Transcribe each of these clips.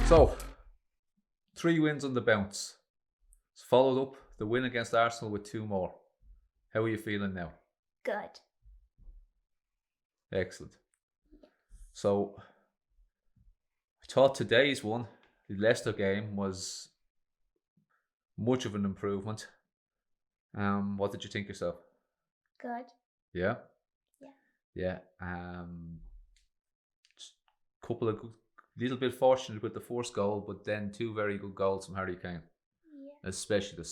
So, 3 wins on the bounce. It's followed up the win against Arsenal with 2 more. How are you feeling now? Good. Excellent. So, I thought today's one, the Leicester game, was much of an improvement. What did you think yourself? Good. Yeah? Yeah. Yeah. Couple of little bit fortunate with the first goal, but then 2 very good goals from Harry Kane. Yeah. Especially the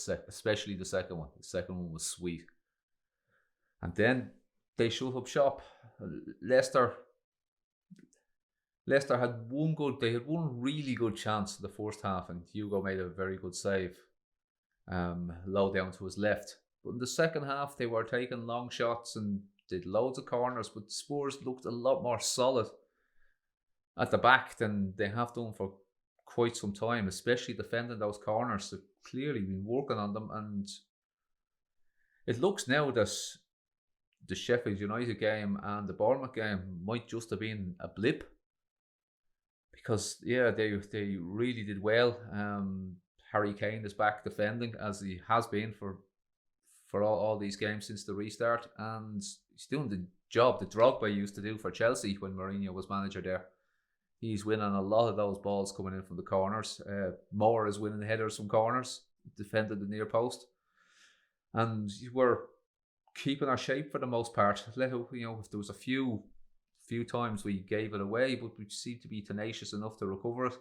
second one. The second one was sweet. And then they shut up shop. Leicester Leicester had one really good chance in the first half, and Hugo made a very good save, low down to his left. But in the second half, they were taking long shots and did loads of corners, but Spurs looked a lot more solid at the back than they have done for quite some time, especially defending those corners. They've clearly been working on them, and it looks now that the Sheffield United game and the Bournemouth game might just have been a blip, because they really did well. Harry Kane is back defending as he has been for all these games since the restart, and he's doing the job that Drogba used to do for Chelsea when Mourinho was manager there. He's winning a lot of those balls coming in from the corners. Moore is winning headers from corners, defended the near post, and we're keeping our shape for the most part. If there was a few times we gave it away, but we seem to be tenacious enough to recover it.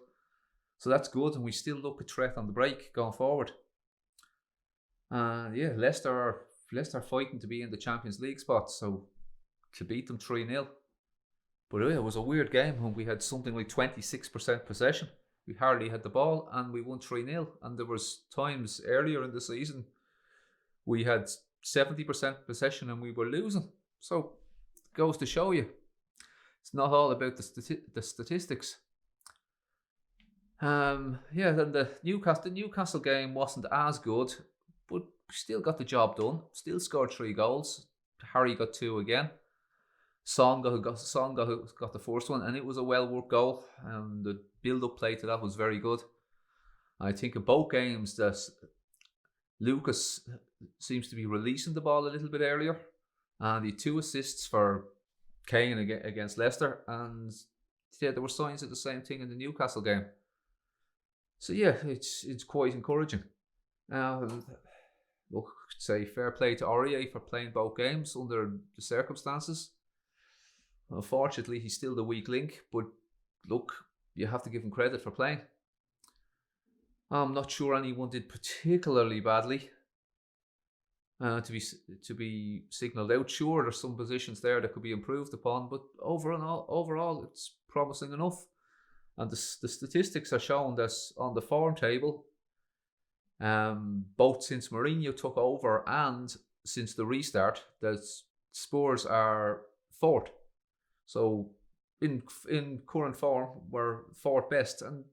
So that's good, and we still look a threat on the break going forward. Leicester are fighting to be in the Champions League spot, so to beat them 3-0. But it was a weird game when we had something like 26% possession. We hardly had the ball, and we won 3-0. And there was times earlier in the season we had 70% possession and we were losing. So it goes to show you, it's not all about the statistics. Then the Newcastle game wasn't as good, but we still got the job done. Still scored 3 goals. Harry got 2 again. Son got the first one, and it was a well-worked goal. The build-up play to that was very good. I think in both games that Lucas seems to be releasing the ball a little bit earlier, and the 2 assists for Kane against Leicester, and there were signs of the same thing in the Newcastle game. So it's quite encouraging. Look, say fair play to Aurier for playing both games under the circumstances. Unfortunately, he's still the weak link, but look, you have to give him credit for playing. I'm not sure anyone did particularly badly to be signalled out. Sure, there's some positions there that could be improved upon, but overall, it's promising enough. And the statistics are showing that on the form table, both since Mourinho took over and since the restart, that Spurs are 4th. So in current form, we're 4th best, and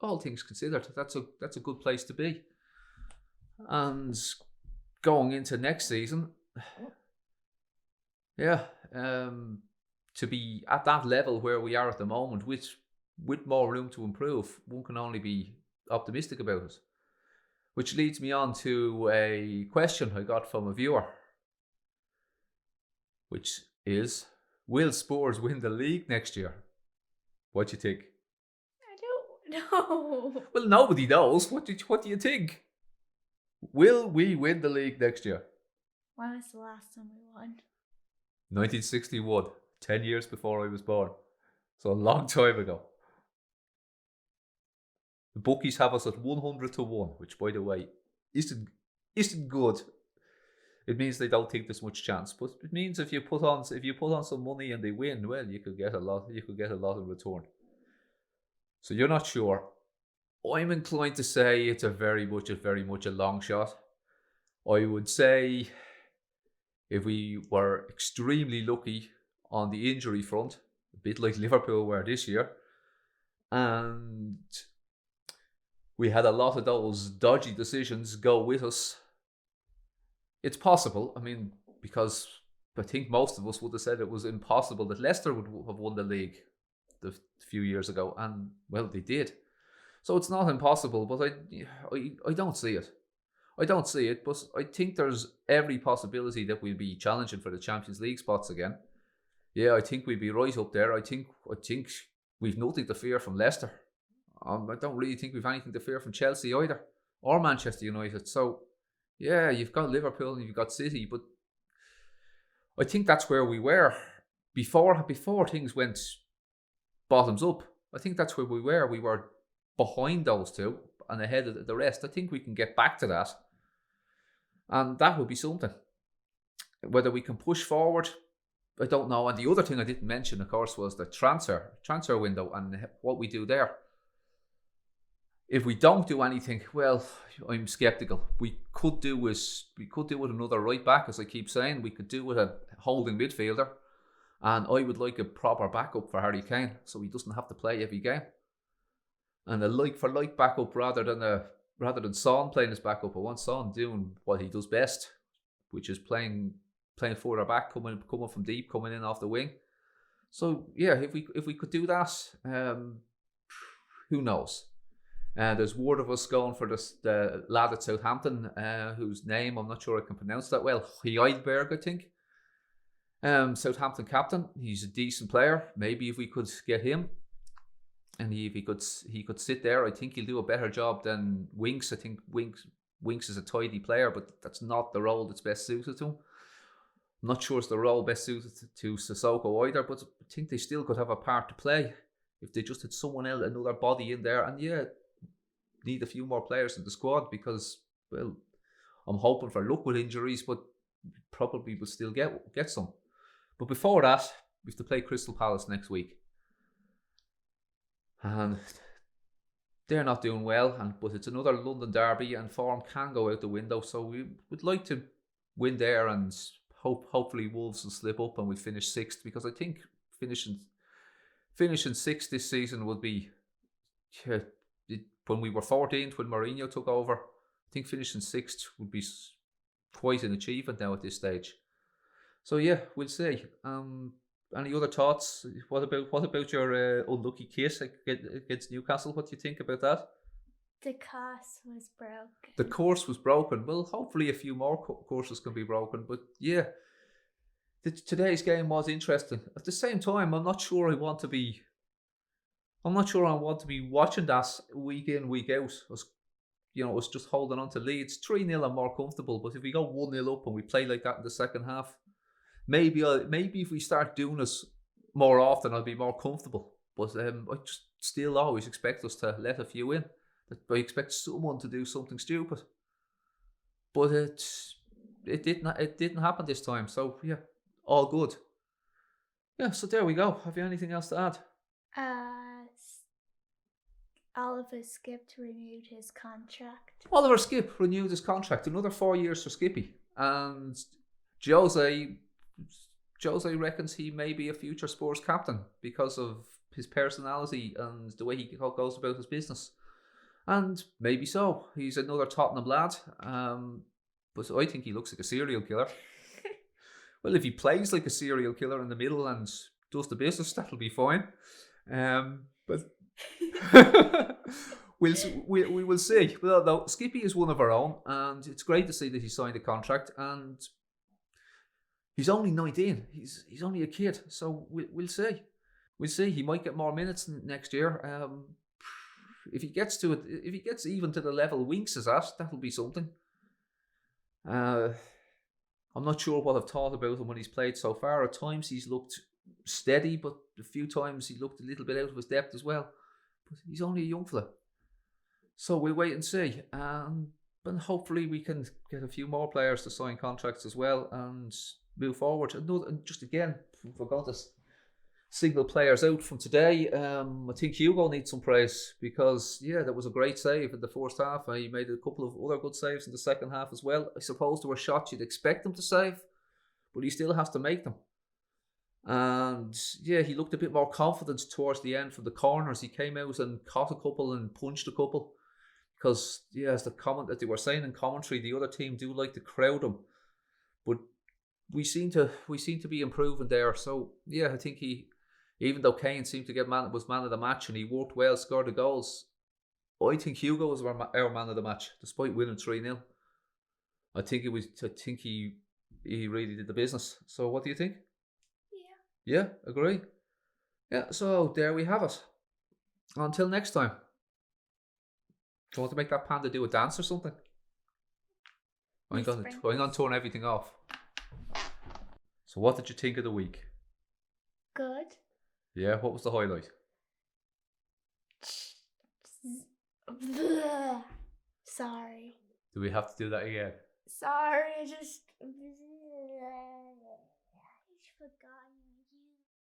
all things considered, that's a good place to be. And going into next season, to be at that level where we are at the moment, with more room to improve, one can only be optimistic about it. Which leads me on to a question I got from a viewer, which is, will Spurs win the league next year? What do you think? I don't know. Well, nobody knows. What do you think? Will we win the league next year? When was the last time we won? 1961, 10 years before I was born. So a long time ago. The bookies have us at 100 to 1, which, by the way, isn't good. It means they don't think there's much chance, but it means if you put on some money and they win, well, you could get a lot in return. So you're not sure. I'm inclined to say it's very much a long shot. I would say if we were extremely lucky on the injury front, a bit like Liverpool were this year, and we had a lot of those dodgy decisions go with us, it's possible. I mean, because I think most of us would have said it was impossible that Leicester would have won the league a few years ago, and well, they did. So it's not impossible, but I don't see it. I don't see it, but I think there's every possibility that we'll be challenging for the Champions League spots again. Yeah, I think we'll be right up there. I think we've nothing to fear from Leicester. I don't really think we've anything to fear from Chelsea either, or Manchester United. So yeah, you've got Liverpool and you've got City, but I think that's where we were before things went bottoms up. I think that's where we were. We were behind those two and ahead of the rest. I think we can get back to that, and that would be something. Whether we can push forward, I don't know. And the other thing I didn't mention, of course, was the transfer window and what we do there. If we don't do anything, well, I'm sceptical. We could do with another right back, as I keep saying. We could do with a holding midfielder, and I would like a proper backup for Harry Kane, so he doesn't have to play every game. And a like for like backup rather than Son playing his backup. I want Son doing what he does best, which is playing further back, coming from deep, coming in off the wing. So yeah, if we could do that, who knows? There's word of us going for the lad at Southampton, whose name I'm not sure I can pronounce that well. Heidberg, I think. Southampton captain. He's a decent player. Maybe if we could get him, and he could sit there, I think he'll do a better job than Winks. I think Winks is a tidy player, but that's not the role that's best suited to him. I'm not sure it's the role best suited to Sissoko either, but I think they still could have a part to play if they just had someone else, another body in there. And yeah, need a few more players in the squad because, well, I'm hoping for luck with injuries, but probably will still get some. But before that, we have to play Crystal Palace next week. And they're not doing well, but it's another London derby and form can go out the window. So we would like to win there, and hopefully Wolves will slip up and we finish sixth, because I think finishing sixth this season would be, when we were 14th when Mourinho took over, I think finishing sixth would be quite an achievement now at this stage. So yeah, we'll see. Any other thoughts? What about your unlucky kiss against Newcastle? What do you think about that? The course was broken. The course was broken. Well, hopefully a few more courses can be broken. But yeah, today's game was interesting. At the same time, I'm not sure I want to be watching that week in, week out. Us just holding on to leads. 3-0 I'm more comfortable. But if we go 1-0 up and we play like that in the second half, maybe if we start doing this more often, I'll be more comfortable. But I just still always expect us to let a few in. I expect someone to do something stupid. But it didn't happen this time. So yeah, all good. Yeah, so there we go. Have you anything else to add? Oliver Skipp renewed his contract. Oliver Skipp renewed his contract. Another 4 years for Skippy. And Jose reckons he may be a future Spurs captain because of his personality and the way he goes about his business. And maybe so. He's another Tottenham lad. But I think he looks like a serial killer. Well, if he plays like a serial killer in the middle and does the business, that'll be fine. But we will see. Well, no, Skippy is one of our own, and it's great to see that he signed a contract. And he's only 19. He's only a kid, so we'll see. We'll see. He might get more minutes next year. If he gets even to the level Winks is at, that'll be something. I'm not sure what I've thought about him when he's played so far. At times he's looked steady, but a few times he looked a little bit out of his depth as well. But he's only a young fella. So we'll wait and see. And hopefully we can get a few more players to sign contracts as well and move forward. And just again, forgot to single players out from today. I think Hugo needs some praise because, yeah, that was a great save in the first half. He made a couple of other good saves in the second half as well. I suppose there were shots you'd expect him to save, but he still has to make them. And yeah, he looked a bit more confident towards the end from the corners. He came out and caught a couple and punched a couple. Because, yeah, as that they were saying in commentary, the other team do like to crowd him. But we seem to be improving there. So yeah, I think even though Kane seemed to was man of the match and he worked well, scored the goals, I think Hugo was our man of the match, despite winning 3-0. I think he really did the business. So what do you think? Yeah. Yeah, agree. Yeah, so there we have it. Until next time. Do you want to make that panda do a dance or something? I'm gonna turn everything off. So what did you think of the week? Good. Yeah, what was the highlight? Sorry. Do we have to do that again? Sorry, I just forgotten.